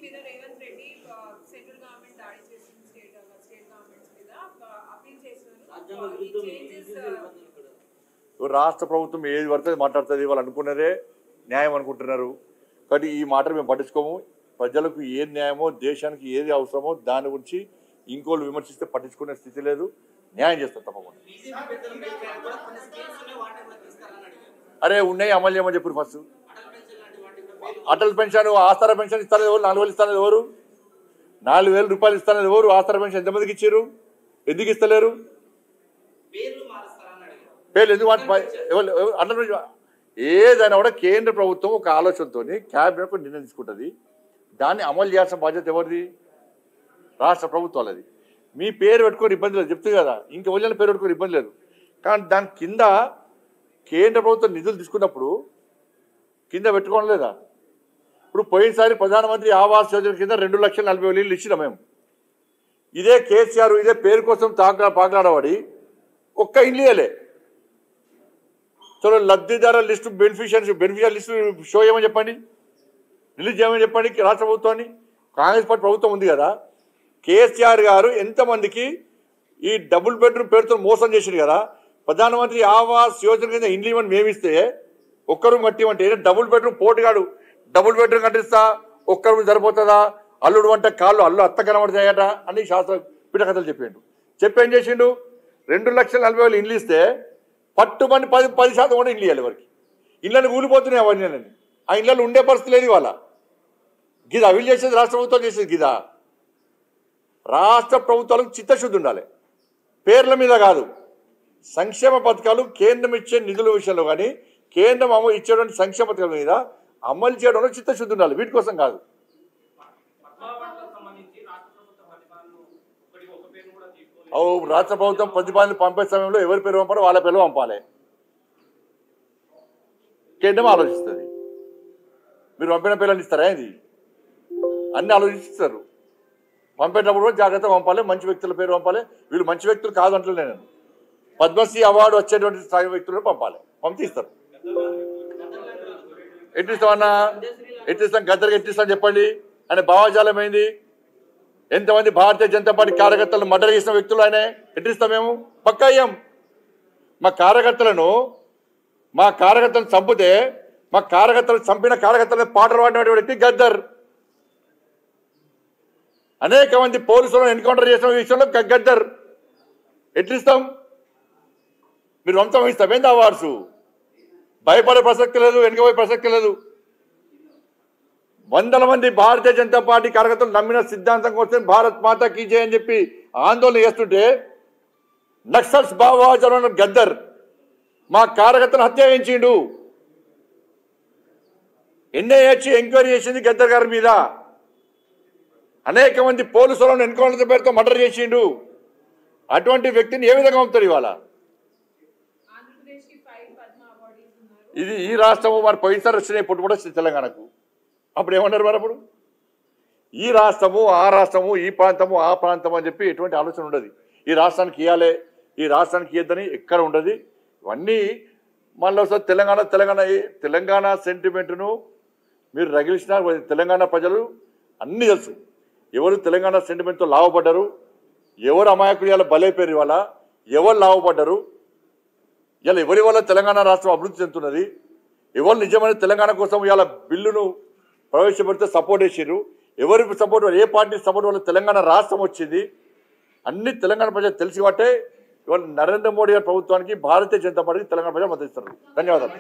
మీద Revanth Reddy central government దాడి చేసిన స్టేట్ గవర్నమెంట్స్ మీద అపీల్ చేస్తున్నారు. రాష్ట్ర ప్రభుత్వం ఏది పడుతుంది మాట్లాడుతుంది, వాళ్ళు అనుకున్నదే న్యాయం అనుకుంటున్నారు. కానీ ఈ మాటలు మేము పట్టించుకోము. ప్రజలకు ఏది న్యాయమో, దేశానికి ఏది అవసరమో దాని గురించి ఇంకోళ్ళు విమర్శిస్తే పట్టించుకునే స్థితి లేదు. న్యాయం చేస్తాం తప్పకుండా. అరే ఉన్నాయి, అమలు చేయమని చెప్పారు. ఫస్ట్ అటల్ పెన్షన్, ఆసరా పెన్షన్ ఇస్తాను ఎవరు? 4,000 ఇస్తాను ఎవరు? 4,000 రూపాయలు ఇస్తాను ఎవరు? ఆసరా పెన్షన్ ఎంతమందికి ఇచ్చారు? ఎందుకు ఇస్తలేరు? పేర్లు ఎందుకు? అటల్ పెన్షన్ ఏదైనా కూడా కేంద్ర ప్రభుత్వం ఒక ఆలోచనతో క్యాబినెట్ నిర్ణయం తీసుకుంటుంది. దాన్ని అమలు చేయాల్సిన బాధ్యత ఎవరిది? రాష్ట్ర ప్రభుత్వాలది. మీ పేరు పెట్టుకొని ఇబ్బంది లేదు, చెప్తుంది కదా. ఇంకా ఎవరైనా పేరు పెట్టుకొని ఇబ్బంది లేదు. కానీ దాని కింద కేంద్ర ప్రభుత్వం నిధులు తీసుకున్నప్పుడు కింద పెట్టుకోవడం లేదా? ఇప్పుడు పోయినసారి ప్రధానమంత్రి ఆవాస్ యోజన కింద 2,40,000 ఇళ్ళు ఇచ్చినాం మేము. ఇదే కేసీఆర్ ఇదే పేరు కోసం పాకలాడబడి ఒక్క ఇల్లు ఇవ్వలే. చలో లబ్ధిదారుల లిస్టు, బెనిఫిషియర్ లిస్టు షో చేయమని చెప్పండి, రిలీజ్ చేయమని చెప్పండి రాష్ట్ర ప్రభుత్వాన్ని. కాంగ్రెస్ పార్టీ ప్రభుత్వం ఉంది కదా. కేసీఆర్ గారు ఎంతమందికి ఈ డబుల్ బెడ్రూమ్ పేరుతో మోసం చేసింది కదా. ప్రధానమంత్రి ఆవాస్ యోజన కింద ఇండ్లు ఇవ్వని మేమిస్తే ఒక్కరు మట్టి అంటే డబుల్ బెడ్రూమ్ పోటుగాడు డబుల్ బెడ్రూమ్ కట్టిస్తా, ఒక్కరు సరిపోతుందా? అల్లుడు అంటే కాళ్ళు అత్త కనబడతాయట అని శాస్త్ర పిటకథలు చెప్పిండు. చెప్పేం చేసిండు? 2,40,000 ఇండ్లు ఇస్తే పట్టుమని 10% కూడా ఇండ్లు ఇవ్వాలి ఎవరికి. ఇళ్ళని ఊలిపోతున్నాయి అవన్నీ. ఆ ఇళ్ళలో ఉండే పరిస్థితి లేదు ఇవాళ. గిదా వీళ్ళు చేసేది రాష్ట్ర ప్రభుత్వం చేసేది గిదా. రాష్ట్ర ప్రభుత్వాలకు చిత్తశుద్ధి ఉండాలి, పేర్ల మీద కాదు. సంక్షేమ పథకాలు కేంద్రం ఇచ్చే నిధుల విషయంలో కానీ కేంద్రం ఇచ్చేటువంటి సంక్షేమ పథకాల మీద అమలు చేయడంలో చిత్తశుద్ధి ఉండాలి, వీటి కోసం కాదు. రాష్ట్ర ప్రభుత్వం ప్రతిపాదన పంపే సమయంలో ఎవరి పేరు పంపాలో వాళ్ళ పేరు పంపాలి. కేంద్రం ఆలోచిస్తుంది. మీరు పంపిన పేర్లను ఇస్తారా? ఇది అన్ని ఆలోచిస్తారు. పంపేటప్పుడు కూడా జాగ్రత్తగా పంపాలి, మంచి వ్యక్తుల పేరు పంపాలి. వీళ్ళు మంచి వ్యక్తులు కాదు అంటలే నేను. పద్మశ్రీ అవార్డు వచ్చేటువంటి స్థాయి వ్యక్తులను పంపాలి, పంపిస్తారు. ఎట్టిస్తామన్నా? ఎట్టిస్తాం? గద్దరికి ఎట్టిస్తాం చెప్పండి అనే భావజాలం ఏంది? ఎంతమంది భారతీయ జనతా పార్టీ కార్యకర్తలను మర్డర్ చేసిన వ్యక్తులు ఆయన ఎట్టిస్తాం? మేము పక్కా అయ్యాం. మా కార్యకర్తలను చంపితే మా కార్యకర్తలను చంపిన కార్యకర్తలను పాటలు పాడినటువంటి వ్యక్తి గద్దర్. అనేక మంది పోలీసులను ఎన్కౌంటర్ చేసిన విషయంలో గద్దర్. ఎట్లిస్తాం? మీరు వంశం ఇస్తాం ఏంది అవార్డ్స్? భయపడే ప్రసక్తి లేదు, వెనుకపోయే ప్రసక్తి లేదు. వందల మంది భారతీయ జనతా పార్టీ కార్యకర్తలు నమ్మిన సిద్ధాంతం కోసం భారత్ మాతా కీ జై అని చెప్పి ఆందోళన చేస్తుంటే నక్సల్స్ భావజాలం గద్దర్ మా కార్యకర్తను హత్య చేయించిండు. ఎన్ఐఏ ఎంక్వైరీ చేసింది గద్దర్ గారి మీద. అనేక మంది పోలీసులను ఎన్కౌంటర్ పేరుతో మర్డర్ చేసిండు. అటువంటి వ్యక్తిని ఏ విధంగా పంపుతారు ఇవాళ? ఇది ఈ రాష్ట్రము మరి పోయినసారి వచ్చినాయి పుట్టు కూడా తెలంగాణకు. అప్పుడు ఏమన్నారు మరి? అప్పుడు ఈ రాష్ట్రము ఆ రాష్ట్రము, ఈ ప్రాంతము ఆ ప్రాంతం అని చెప్పి ఎటువంటి ఆలోచన ఉండదు. ఈ రాష్ట్రానికి ఇవ్వాలి, ఈ రాష్ట్రానికి ఇవ్వద్దని ఎక్కడ ఉండదు. ఇవన్నీ మళ్ళీ ఒకసారి తెలంగాణ సెంటిమెంట్ను మీరు రగిలిసిన తెలంగాణ ప్రజలు అన్నీ తెలుసు. ఎవరు తెలంగాణ సెంటిమెంట్తో లాభపడ్డారు, ఎవరు అమాయకులు ఇవాళ బలైపోయారు, ఇవాళ ఎవరు లాభపడ్డారు, ఇలా ఎవరి వల్ల తెలంగాణ రాష్ట్రం అభివృద్ధి చెందుతున్నది, ఎవరు నిజమైన తెలంగాణ కోసం ఇవాళ బిల్లును ప్రవేశపెడితే సపోర్ట్ చేసారు, ఎవరి సపోర్ట్, ఏ పార్టీ సపోర్ట్ వల్ల తెలంగాణ రాష్ట్రం వచ్చింది, అన్ని తెలంగాణ ప్రజలు తెలిసి బట్టే ఇవాళ నరేంద్ర మోడీ గారి ప్రభుత్వానికి భారతీయ జనతా పార్టీకి తెలంగాణ ప్రజలు మద్దతు ఇస్తారు. ధన్యవాదాలు.